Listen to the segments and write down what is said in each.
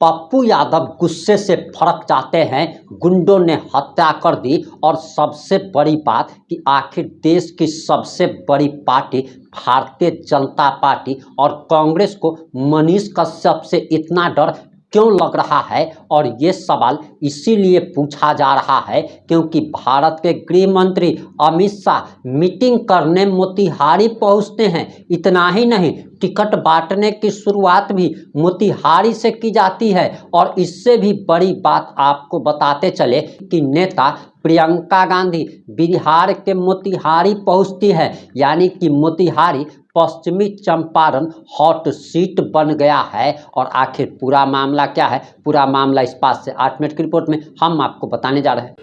पप्पू यादव गुस्से से भड़क जाते हैं। गुंडों ने हत्या कर दी। और सबसे बड़ी बात कि आखिर देश की सबसे बड़ी पार्टी भारतीय जनता पार्टी और कांग्रेस को मनीष कश्यप से इतना डर क्यों लग रहा है। और ये सवाल इसीलिए पूछा जा रहा है क्योंकि भारत के गृह मंत्री अमित शाह मीटिंग करने मोतिहारी पहुंचते हैं। इतना ही नहीं, टिकट बांटने की शुरुआत भी मोतिहारी से की जाती है। और इससे भी बड़ी बात आपको बताते चले कि नेता प्रियंका गांधी बिहार के मोतिहारी पहुंचती है, यानी कि मोतिहारी पश्चिमी चंपारण हॉट सीट बन गया है। और आखिर पूरा मामला क्या है, पूरा मामला इस बात से 8 मिनट की रिपोर्ट में हम आपको बताने जा रहे हैं।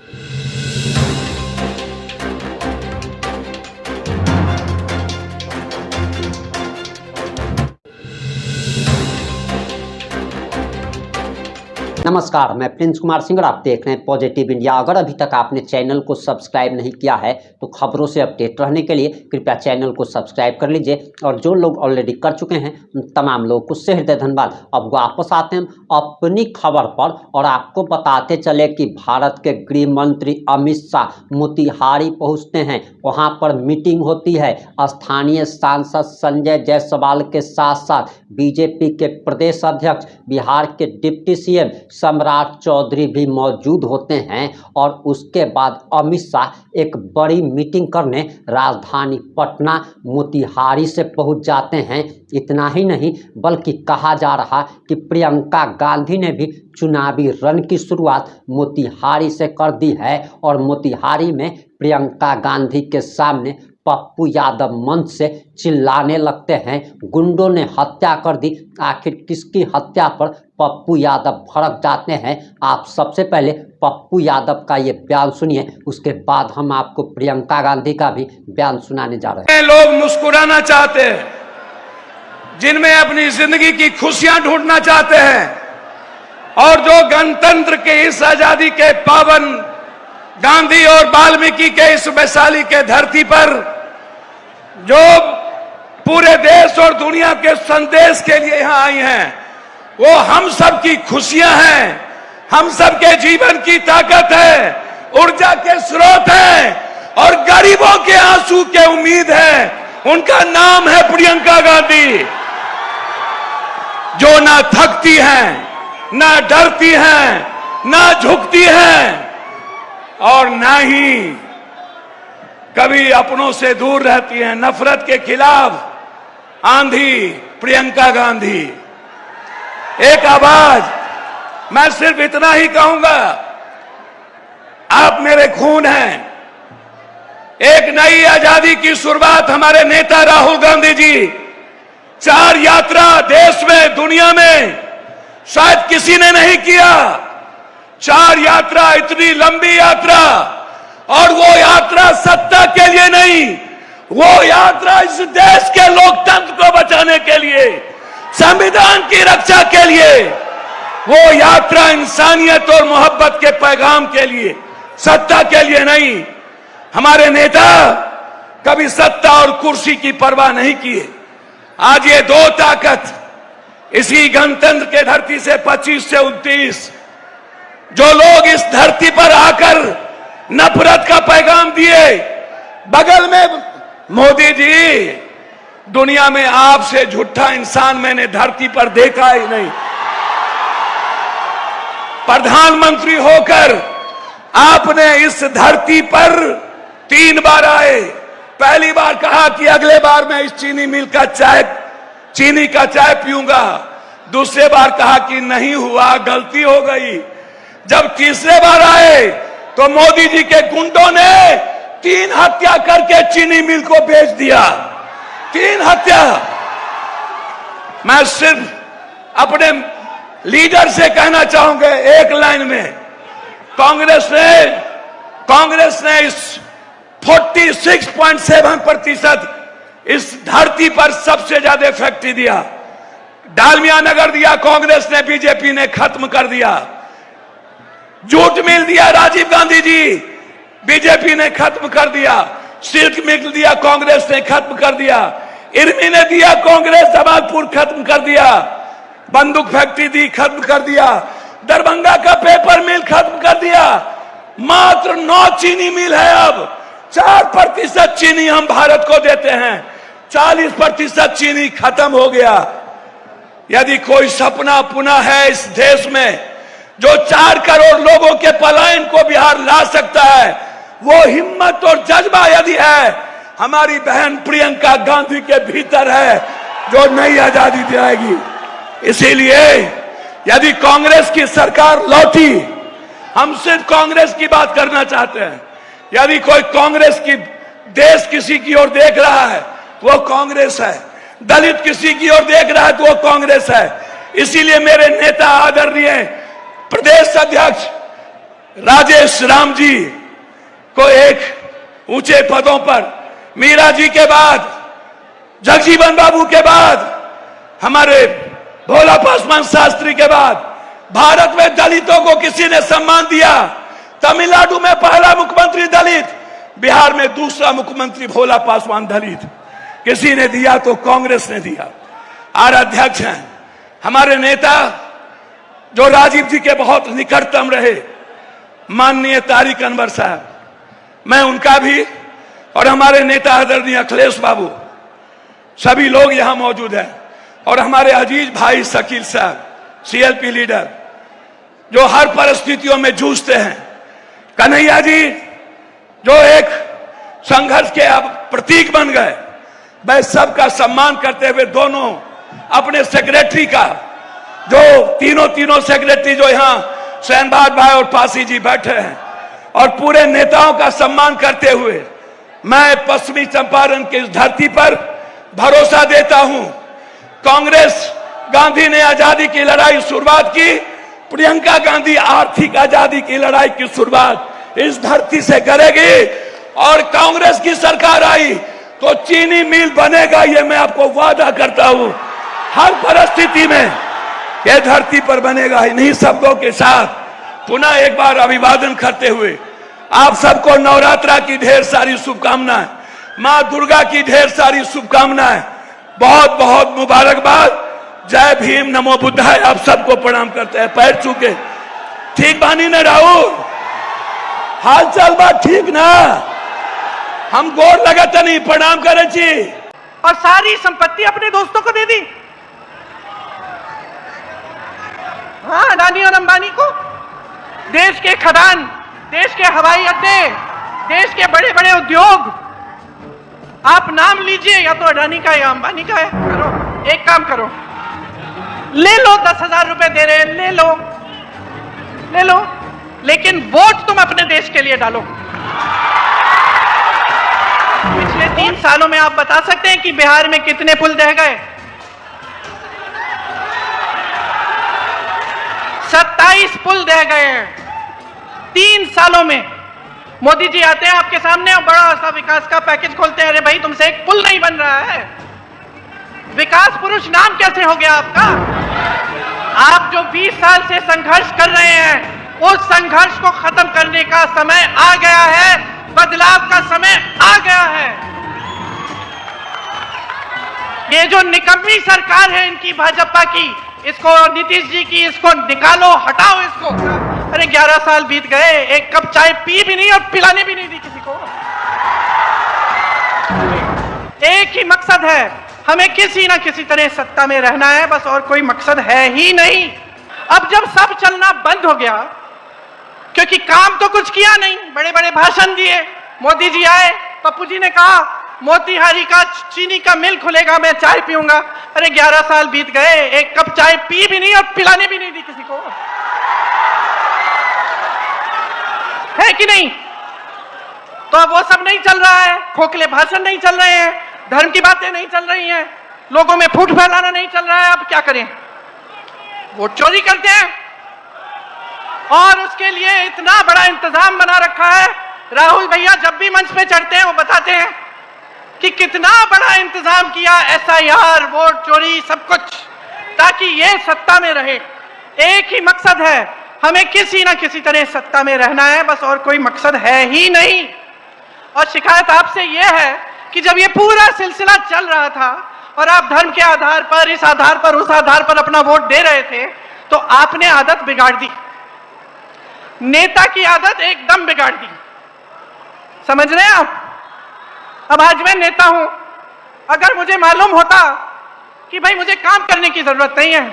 नमस्कार, मैं प्रिंस कुमार सिंह और आप देख रहे हैं पॉजिटिव इंडिया। अगर अभी तक आपने चैनल को सब्सक्राइब नहीं किया है तो खबरों से अपडेट रहने के लिए कृपया चैनल को सब्सक्राइब कर लीजिए। और जो लोग ऑलरेडी कर चुके हैं उन तमाम लोगों को हृदय धन्यवाद। अब वापस आते हैं अपनी खबर पर और आपको बताते चले कि भारत के गृह मंत्री अमित शाह मोतिहारी पहुँचते हैं। वहाँ पर मीटिंग होती है। स्थानीय सांसद संजय जायसवाल के साथ साथ बीजेपी के प्रदेश अध्यक्ष बिहार के डिप्टी सीएम सम्राट चौधरी भी मौजूद होते हैं। और उसके बाद अमित शाह एक बड़ी मीटिंग करने राजधानी पटना मोतिहारी से पहुंच जाते हैं। इतना ही नहीं बल्कि कहा जा रहा कि प्रियंका गांधी ने भी चुनावी रण की शुरुआत मोतिहारी से कर दी है। और मोतिहारी में प्रियंका गांधी के सामने पप्पू यादव मंच से चिल्लाने लगते हैं, गुंडों ने हत्या कर दी। आखिर किसकी हत्या पर पप्पू यादव भड़क जाते हैं, आप सबसे पहले पप्पू यादव का ये बयान सुनिए, उसके बाद हम आपको प्रियंका गांधी का भी बयान सुनाने जा रहे हैं। लोग मुस्कुराना चाहते हैं, जिनमें अपनी जिंदगी की खुशियां ढूंढना चाहते हैं और जो गणतंत्र के इस आजादी के पावन गांधी और वाल्मीकि के इस वैशाली के धरती पर जो पूरे देश और दुनिया के संदेश के लिए यहां आई हैं, वो हम सब की खुशियां हैं, हम सब के जीवन की ताकत है, ऊर्जा के स्रोत हैं और गरीबों के आंसू के उम्मीद है। उनका नाम है प्रियंका गांधी, जो ना थकती हैं, ना डरती हैं, ना झुकती हैं और ना ही कभी अपनों से दूर रहती हैं। नफरत के खिलाफ आंधी प्रियंका गांधी, एक आवाज। मैं सिर्फ इतना ही कहूंगा, आप मेरे खून हैं। एक नई आजादी की शुरुआत हमारे नेता राहुल गांधी जी 4 यात्रा देश में दुनिया में शायद किसी ने नहीं किया। 4 यात्रा, इतनी लंबी यात्रा, और वो यात्रा सत्ता के लिए नहीं, वो यात्रा इस देश के लोकतंत्र को बचाने के लिए, संविधान की रक्षा के लिए, वो यात्रा इंसानियत और मोहब्बत के पैगाम के लिए, सत्ता के लिए नहीं। हमारे नेता कभी सत्ता और कुर्सी की परवाह नहीं किए। आज ये 2 ताकत इसी गणतंत्र के धरती से 25 से 29 जो लोग इस धरती पर आकर नफरत का पैगाम दिए, बगल में मोदी जी, दुनिया में आपसे झूठा इंसान मैंने धरती पर देखा ही नहीं। प्रधानमंत्री होकर आपने इस धरती पर 3 बार आए। पहली बार कहा कि अगले बार मैं इस चीनी का चाय पीऊंगा। दूसरे बार कहा कि नहीं हुआ, गलती हो गई। जब तीसरे बार आए तो मोदी जी के गुंडों ने 3 हत्या करके चीनी मिल को बेच दिया। 3 हत्या। मैं सिर्फ अपने लीडर से कहना चाहूंगा एक लाइन में, कांग्रेस ने इस 46.7% इस धरती पर सबसे ज्यादा फैक्ट्री दिया। डालमिया नगर दिया कांग्रेस ने, बीजेपी ने खत्म कर दिया। जूट मिल दिया राजीव गांधी जी, बीजेपी ने खत्म कर दिया। सिल्क मिल दिया कांग्रेस ने खत्म कर दिया। इरमी ने दिया कांग्रेस, जमालपुर खत्म कर दिया। बंदूक फैक्ट्री दी, खत्म कर दिया। दरभंगा का पेपर मिल खत्म कर दिया। मात्र 9 चीनी मिल है। अब 4% चीनी हम भारत को देते हैं। 40% चीनी खत्म हो गया। यदि कोई सपना पुनः है इस देश में जो 4 करोड़ लोगों के पलायन को बिहार ला सकता है, वो हिम्मत और जज्बा यदि है, हमारी बहन प्रियंका गांधी के भीतर है, जो नई आजादी दिलाएगी। इसीलिए यदि कांग्रेस की सरकार लौटी, हम सिर्फ कांग्रेस की बात करना चाहते हैं। यदि कोई कांग्रेस की देश किसी की ओर देख रहा है तो वो कांग्रेस है। दलित किसी की ओर देख रहा है तो वो कांग्रेस है। इसीलिए मेरे नेता आदरणीय प्रदेश अध्यक्ष राजेश राम जी को एक ऊंचे पदों पर, मीरा जी के बाद, जगजीवन बाबू के बाद, हमारे भोला पासवान शास्त्री के बाद भारत में दलितों को किसी ने सम्मान दिया। तमिलनाडु में पहला मुख्यमंत्री दलित, बिहार में दूसरा मुख्यमंत्री भोला पासवान दलित। किसी ने दिया तो कांग्रेस ने दिया। और अध्यक्ष हैं हमारे नेता जो राजीव जी के बहुत निकटतम रहे, माननीय तारिक अनवर साहब। मैं उनका भी और हमारे नेता आदरणीय अखिलेश बाबू, सभी लोग यहां मौजूद हैं, और हमारे अजीज भाई शकील साहब, सीएलपी लीडर, जो हर परिस्थितियों में जूझते हैं, कन्हैया जी जो एक संघर्ष के अब प्रतीक बन गए। मैं सबका सम्मान करते हुए दोनों अपने सेक्रेटरी का, जो तीनों सेक्रेटरी जो यहां शहनबाज भाई और पासी जी बैठे हैं, और पूरे नेताओं का सम्मान करते हुए मैं पश्चिमी चंपारण की इस धरती पर भरोसा देता हूं, कांग्रेस गांधी ने आजादी की लड़ाई शुरुआत की, प्रियंका गांधी आर्थिक आजादी की लड़ाई की शुरुआत इस धरती से करेगी। और कांग्रेस की सरकार आई तो चीनी मिल बनेगा, ये मैं आपको वादा करता हूं। हर परिस्थिति में यह धरती पर बनेगा। इन्हीं शब्दों के साथ पुनः एक बार अभिवादन करते हुए आप सबको नवरात्रा की ढेर सारी शुभकामनाएं, मां दुर्गा की ढेर सारी शुभकामनाएं, बहुत बहुत मुबारकबाद। जय भीम, नमो बुद्धाय। आप सबको प्रणाम करते हैं, पैर छूके। ठीक बानी ना राहुल? हाल चाल बात ठीक ना? हम गोर लगाते नहीं, प्रणाम करें जी। और सारी संपत्ति अपने दोस्तों को दे दी। हाँ, अडानी और अंबानी को। देश के खदान, देश के हवाई अड्डे, देश के बड़े बड़े उद्योग, आप नाम लीजिए, या तो अडानी का या अंबानी का है। करो, एक काम करो, ले लो, 10,000 रुपए दे रहे हैं, ले लो, ले लो, लेकिन वोट तुम अपने देश के लिए डालो। पिछले 3 सालों में आप बता सकते हैं कि बिहार में कितने पुल ढह गए? 27 पुल ढह गए हैं 3 सालों में। मोदी जी आते हैं आपके सामने और बड़ा सा विकास का पैकेज खोलते हैं। अरे भाई, तुमसे एक पुल नहीं बन रहा है। विकास पुरुष नाम कैसे हो गया आपका? आप जो 20 साल से संघर्ष कर रहे हैं, उस संघर्ष को खत्म करने का समय आ गया है, बदलाव का समय आ गया है। ये जो निकम्मी सरकार है इनकी, भाजपा की, इसको, नीतीश जी की, इसको निकालो, हटाओ इसको। अरे 11 साल बीत गए, एक कप चाय पी भी नहीं और पिलाने भी नहीं दी किसी को। एक ही मकसद है, हमें किसी ना किसी तरह सत्ता में रहना है, बस, और कोई मकसद है ही नहीं। अब जब सब चलना बंद हो गया, क्योंकि काम तो कुछ किया नहीं, बड़े बड़े भाषण दिए, मोदी जी आए, पप्पू जी ने कहा मोतीहारी का चीनी का मिल खुलेगा, मैं चाय पीऊंगा। अरे 11 साल बीत गए, एक कप चाय पी भी नहीं और पिलाने भी नहीं दी किसी को। है कि नहीं? तो अब वो सब नहीं चल रहा है, खोखले भाषण नहीं चल रहे हैं, धर्म की बातें नहीं चल रही हैं, लोगों में फूट फैलाना नहीं चल रहा है। अब क्या करें? वोट चोरी करते हैं, और उसके लिए इतना बड़ा इंतजाम बना रखा है। राहुल भैया जब भी मंच पे चढ़ते हैं वो बताते हैं कि कितना बड़ा इंतजाम किया, SIR, वोट चोरी, सब कुछ, ताकि ये सत्ता में रहे। एक ही मकसद है, हमें किसी ना किसी तरह सत्ता में रहना है, बस, और कोई मकसद है ही नहीं। और शिकायत आपसे यह है कि जब ये पूरा सिलसिला चल रहा था और आप धर्म के आधार पर, इस आधार पर, उस आधार पर अपना वोट दे रहे थे, तो आपने आदत बिगाड़ दी। नेता की आदत एकदम बिगाड़ दी। समझ रहे हैं आप? अब आज मैं नेता हूं, अगर मुझे मालूम होता कि भाई मुझे काम करने की जरूरत नहीं है,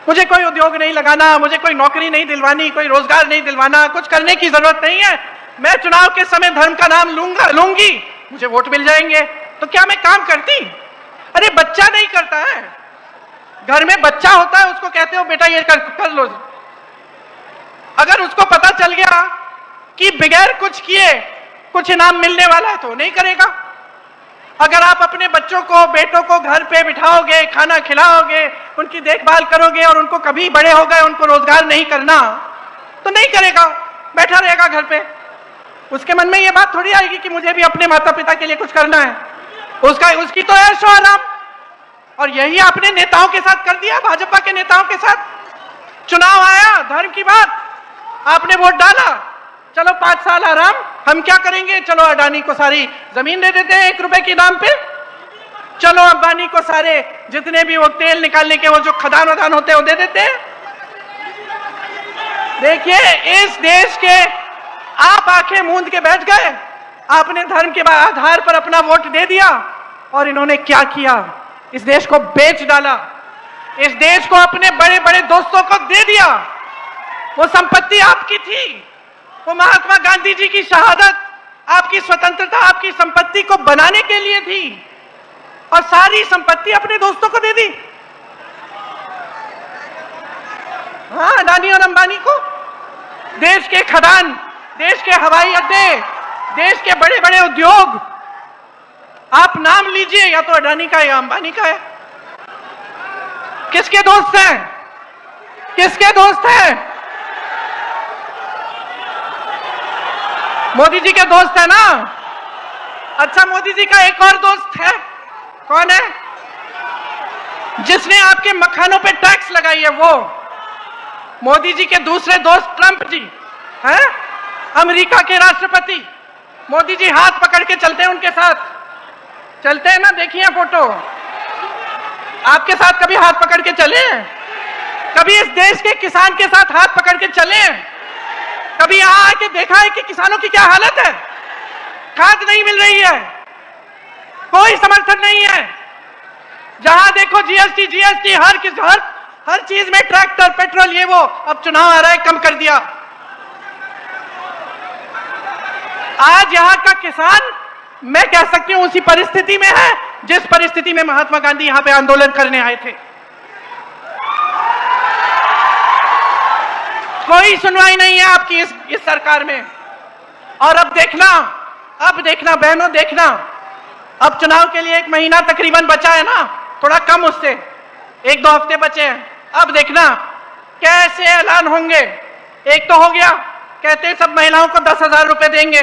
मुझे कोई उद्योग नहीं लगाना, मुझे कोई नौकरी नहीं दिलवानी, कोई रोजगार नहीं दिलवाना, कुछ करने की जरूरत नहीं है, मैं चुनाव के समय धर्म का नाम लूंगी, मुझे वोट मिल जाएंगे, तो क्या मैं काम करती? अरे बच्चा नहीं करता है, घर में बच्चा होता है, उसको कहते हो बेटा ये कर लो। अगर उसको पता चल गया कि बगैर कुछ किए कुछ इनाम मिलने वाला है तो नहीं करेगा। अगर आप अपने बच्चों को, बेटों को घर पे बिठाओगे, खाना खिलाओगे, उनकी देखभाल करोगे और उनको कभी बड़े हो गए उनको रोजगार नहीं करना, तो नहीं करेगा, बैठा रहेगा घर पे। उसके मन में ये बात थोड़ी आएगी कि मुझे भी अपने माता पिता के लिए कुछ करना है। उसकी तो ऐशो आराम। और यही आपने नेताओं के साथ कर दिया, भाजपा के नेताओं के साथ। चुनाव आया, धर्म की बात, आपने वोट डाला, चलो 5 साल आराम, हम क्या करेंगे, चलो अडानी को सारी जमीन दे देते हैं 1 रुपए के दाम पे, चलो अंबानी को सारे जितने भी वो तेल निकालने के वो जो खदान वदान होते हैं वो दे देते हैं। देखिए इस देश के आप आंखें मूंद के बैठ गए, आपने धर्म के आधार पर अपना वोट दे दिया और इन्होंने क्या किया, इस देश को बेच डाला, इस देश को अपने बड़े बड़े दोस्तों को दे दिया। वो संपत्ति आपकी थी, वो महात्मा गांधी जी की शहादत, आपकी स्वतंत्रता, आपकी संपत्ति को बनाने के लिए थी, और सारी संपत्ति अपने दोस्तों को दे दी। हाँ, अडानी और अंबानी को। देश के खदान, देश के हवाई अड्डे, देश के बड़े बड़े उद्योग, आप नाम लीजिए, या तो अडानी का या अंबानी का है। किसके दोस्त हैं? किसके दोस्त हैं? मोदी जी के दोस्त है ना? अच्छा, मोदी जी का एक और दोस्त है, कौन है? जिसने आपके मखानों पे टैक्स लगाई है, वो मोदी जी के दूसरे दोस्त ट्रंप जी हैं, अमेरिका के राष्ट्रपति। मोदी जी हाथ पकड़ के चलते हैं, उनके साथ चलते हैं ना, देखिए फोटो। आपके साथ कभी हाथ पकड़ के चले? कभी इस देश के किसान के साथ हाथ पकड़ के चले? कभी यहां आके देखा है कि किसानों की क्या हालत है? खाद नहीं मिल रही है, कोई समर्थन नहीं है, जहां देखो जीएसटी जीएसटी, हर चीज में ट्रैक्टर, पेट्रोल, ये वो। अब चुनाव आ रहा है, कम कर दिया। आज यहां का किसान, मैं कह सकती हूं, उसी परिस्थिति में है जिस परिस्थिति में महात्मा गांधी यहां पे आंदोलन करने आए थे। कोई सुनवाई नहीं है आपकी इस सरकार में। और अब देखना बहनों, देखना, अब चुनाव के लिए 1 महीना तकरीबन बचा है ना, थोड़ा कम उससे, 1-2 हफ्ते बचे हैं। अब देखना कैसे ऐलान होंगे। एक तो हो गया, कहते हैं सब महिलाओं को 10,000 रुपए देंगे।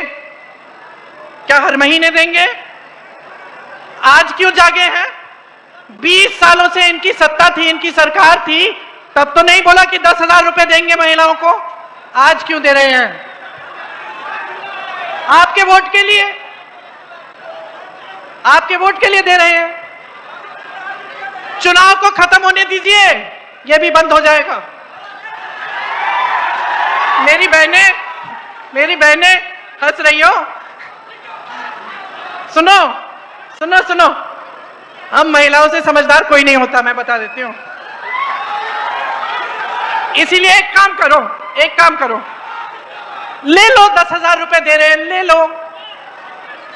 क्या हर महीने देंगे? आज क्यों जागे हैं? 20 सालों से इनकी सत्ता थी, इनकी सरकार थी, तब तो नहीं बोला कि 10,000 रुपए देंगे महिलाओं को। आज क्यों दे रहे हैं? आपके वोट के लिए, आपके वोट के लिए दे रहे हैं। चुनाव को खत्म होने दीजिए, यह भी बंद हो जाएगा। मेरी बहनें हंस रही हो? सुनो, हम महिलाओं से समझदार कोई नहीं होता, मैं बता देती हूं। इसीलिए एक काम करो, ले लो, 10,000 रुपए दे रहे हैं,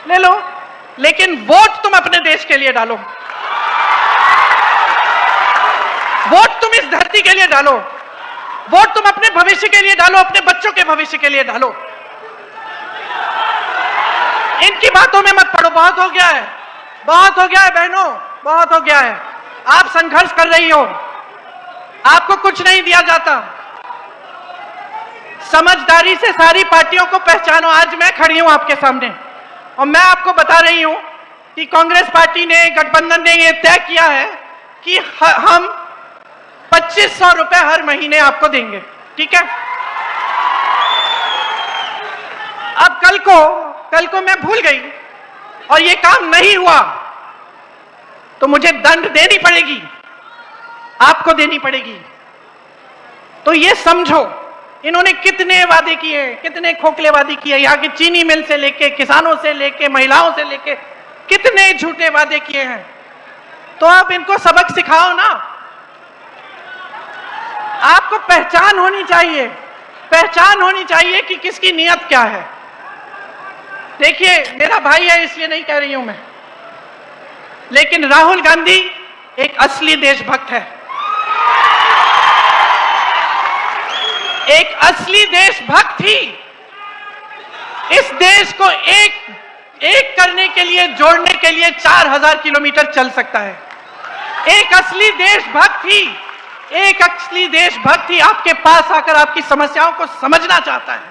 ले लो, लेकिन वोट तुम अपने देश के लिए डालो, वोट तुम इस धरती के लिए डालो, वोट तुम अपने भविष्य के लिए डालो, अपने बच्चों के भविष्य के लिए डालो। इनकी बातों में मत पड़ो, बहुत हो गया है बहनों, बहुत हो गया है। आप संघर्ष कर रही हो, आपको कुछ नहीं दिया जाता। समझदारी से सारी पार्टियों को पहचानो। आज मैं खड़ी हूं आपके सामने और मैं आपको बता रही हूं कि कांग्रेस पार्टी ने, गठबंधन ने यह तय किया है कि हम 2500 रुपए हर महीने आपको देंगे, ठीक है? अब कल को मैं भूल गई और ये काम नहीं हुआ, तो मुझे दंड देनी पड़ेगी, आपको देनी पड़ेगी। तो ये समझो इन्होंने कितने वादे किए, कितने खोखले वादे किए, यहाँ की चीनी मिल से लेके, किसानों से लेके, महिलाओं से लेके कितने झूठे वादे किए हैं। तो आप इनको सबक सिखाओ ना। आपको पहचान होनी चाहिए, पहचान होनी चाहिए कि किसकी नीयत क्या है। देखिए मेरा भाई है इसलिए नहीं कह रही हूं मैं, लेकिन राहुल गांधी एक असली देशभक्त है, एक असली देशभक्त ही इस देश को एक करने के लिए, जोड़ने के लिए 4000 किलोमीटर चल सकता है। एक असली देशभक्त ही, एक असली देशभक्त ही आपके पास आकर आपकी समस्याओं को समझना चाहता है,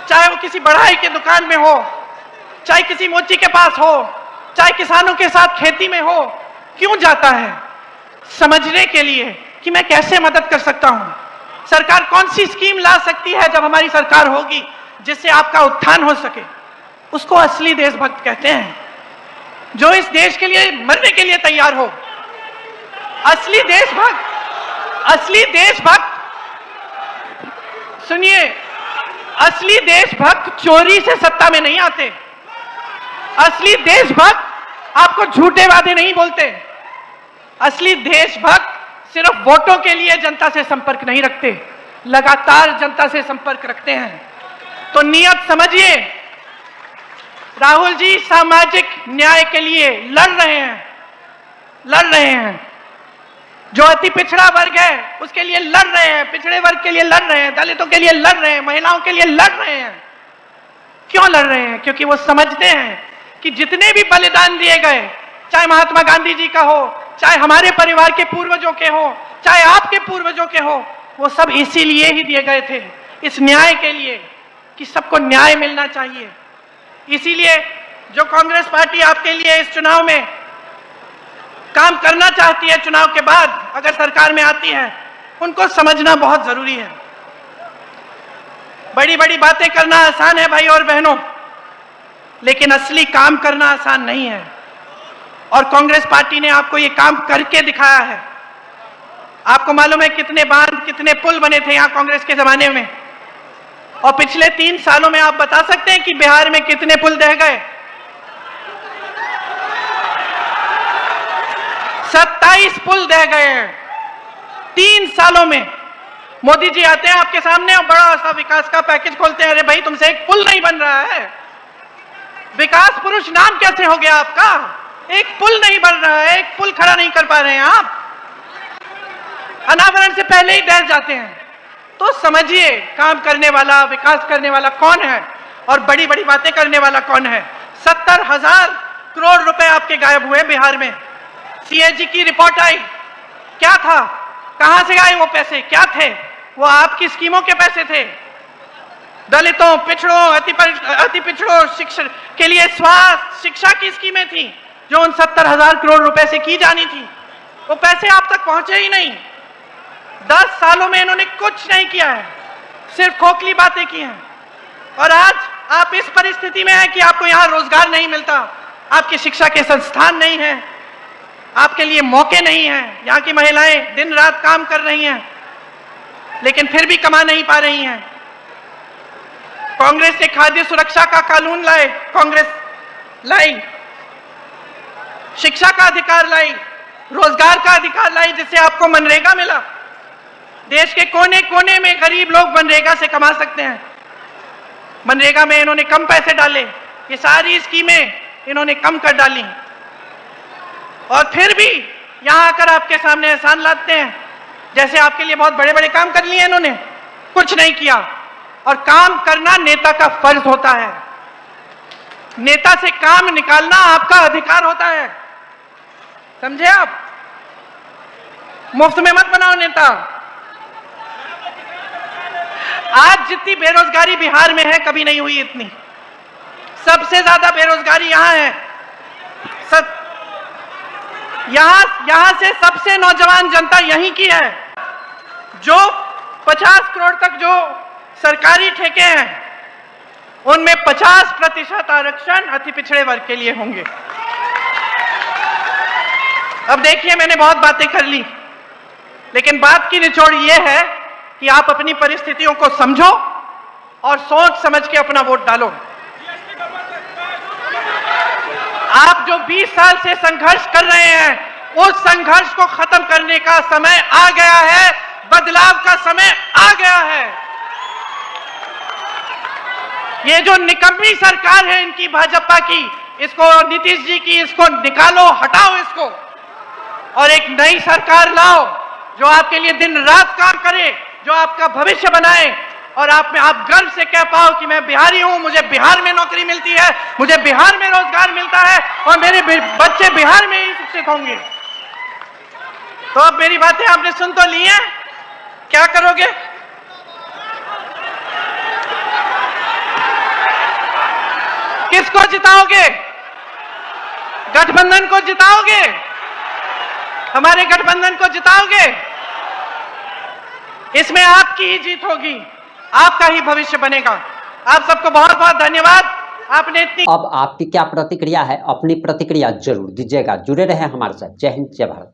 चाहे वो किसी बढ़ाई के दुकान में हो, चाहे किसी मोची के पास हो, चाहे किसानों के साथ खेती में हो। क्यों जाता है? समझने के लिए कि मैं कैसे मदद कर सकता हूं, सरकार कौन सी स्कीम ला सकती है जब हमारी सरकार होगी जिससे आपका उत्थान हो सके। उसको असली देशभक्त कहते हैं, जो इस देश के लिए मरने के लिए तैयार हो। असली देशभक्त, असली देशभक्त, सुनिए, असली देशभक्त चोरी से सत्ता में नहीं आते। असली देशभक्त आपको झूठे वादे नहीं बोलते। असली देशभक्त सिर्फ वोटों के लिए जनता से संपर्क नहीं रखते, लगातार जनता से संपर्क रखते हैं। तो नियत समझिए, राहुल जी सामाजिक न्याय के लिए लड़ रहे हैं, जो अति पिछड़ा वर्ग है उसके लिए लड़ रहे हैं, पिछड़े वर्ग के लिए लड़ रहे हैं, दलितों के लिए लड़ रहे हैं, महिलाओं के लिए लड़ रहे हैं। क्यों लड़ रहे हैं? क्योंकि वो समझते हैं कि जितने भी बलिदान दिए गए, चाहे महात्मा गांधी जी का हो, चाहे हमारे परिवार के पूर्वजों के हो, चाहे आपके पूर्वजों के हो, वो सब इसीलिए ही दिए गए थे, इस न्याय के लिए कि सबको न्याय मिलना चाहिए। इसीलिए जो कांग्रेस पार्टी आपके लिए इस चुनाव में काम करना चाहती है, चुनाव के बाद अगर सरकार में आती है, उनको समझना बहुत जरूरी है। बड़ी बड़ी बातें करना आसान है भाई और बहनों, लेकिन असली काम करना आसान नहीं है। और कांग्रेस पार्टी ने आपको ये काम करके दिखाया है। आपको मालूम है कितने बांध, कितने पुल बने थे यहां कांग्रेस के जमाने में, और पिछले 3 सालों में आप बता सकते हैं कि बिहार में कितने पुल ढह गए? 27 पुल ढह गए हैं 3 सालों में। मोदी जी आते हैं आपके सामने और बड़ा सा विकास का पैकेज खोलते हैं। अरे भाई, तुमसे एक पुल नहीं बन रहा है। विकास पुरुष नाम कैसे हो गया आपका? एक पुल नहीं बन रहा है, एक पुल खड़ा नहीं कर पा रहे हैं आप, अनावरण से पहले ही डर जाते हैं। तो समझिए, काम करने वाला, विकास करने वाला कौन है और बड़ी बड़ी बातें करने वाला कौन है। 70,000 करोड़ रुपए आपके गायब हुए बिहार में। सीएजी की रिपोर्ट आई, क्या था, कहां से आए वो पैसे, क्या थे? वो आपकी स्कीमों के पैसे थे। दलितों, पिछड़ों, अति पिछड़ों शिक्षा के लिए स्वास्थ्य, शिक्षा की स्कीमें थी जो उन 70,000 करोड़ रुपए से की जानी थी। वो पैसे आप तक पहुंचे ही नहीं। 10 सालों में इन्होंने कुछ नहीं किया है, सिर्फ खोखली बातें की हैं। और आज आप इस परिस्थिति में हैं कि आपको यहां रोजगार नहीं मिलता, आपकी शिक्षा के संस्थान नहीं है, आपके लिए मौके नहीं हैं। यहां की महिलाएं दिन रात काम कर रही हैं, लेकिन फिर भी कमा नहीं पा रही हैं। कांग्रेस ने खाद्य सुरक्षा का कानून लाए, कांग्रेस लाई, शिक्षा का अधिकार लाई, रोजगार का अधिकार लाई, जिससे आपको मनरेगा मिला। देश के कोने कोने में गरीब लोग मनरेगा से कमा सकते हैं। मनरेगा में इन्होंने कम पैसे डाले, ये सारी स्कीमें इन्होंने कम कर डाली, और फिर भी यहां आकर आपके सामने एहसान लाते हैं जैसे आपके लिए बहुत बड़े बड़े काम कर लिए इन्होंने। कुछ नहीं किया। और काम करना नेता का फर्ज होता है, नेता से काम निकालना आपका अधिकार होता है, समझे आप? मुफ्त में मत बनाओ नेता। आज जितनी बेरोजगारी बिहार में है, कभी नहीं हुई इतनी। सबसे ज्यादा बेरोजगारी यहां है। यहां से सबसे नौजवान जनता यहीं की है। जो 50 करोड़ तक जो सरकारी ठेके हैं, उनमें 50% आरक्षण अति पिछड़े वर्ग के लिए होंगे। अब देखिए, मैंने बहुत बातें कर ली, लेकिन बात की निचोड़ यह है कि आप अपनी परिस्थितियों को समझो और सोच समझ के अपना वोट डालो। आप जो 20 साल से संघर्ष कर रहे हैं, उस संघर्ष को खत्म करने का समय आ गया है, बदलाव का समय आ गया है। ये जो निकम्मी सरकार है इनकी, भाजपा की, इसको, नीतीश जी की, इसको निकालो, हटाओ इसको, और एक नई सरकार लाओ जो आपके लिए दिन रात काम करे, जो आपका भविष्य बनाए, और आप गर्व से कह पाओ कि मैं बिहारी हूं, मुझे बिहार में नौकरी मिलती है, मुझे बिहार में रोजगार मिलता है, और मेरे बच्चे बिहार में ही शिक्षित होंगे। तो अब मेरी बातें आपने सुन तो ली हैं, क्या करोगे? किसको जिताओगे? गठबंधन को जिताओगे? हमारे गठबंधन को जिताओगे? इसमें आपकी ही जीत होगी, आपका ही भविष्य बनेगा। आप सबको बहुत बहुत धन्यवाद। आपने इतनी। अब आपकी क्या प्रतिक्रिया है? अपनी प्रतिक्रिया जरूर दीजिएगा। जुड़े रहे हमारे साथ। जय हिंद, जय भारत।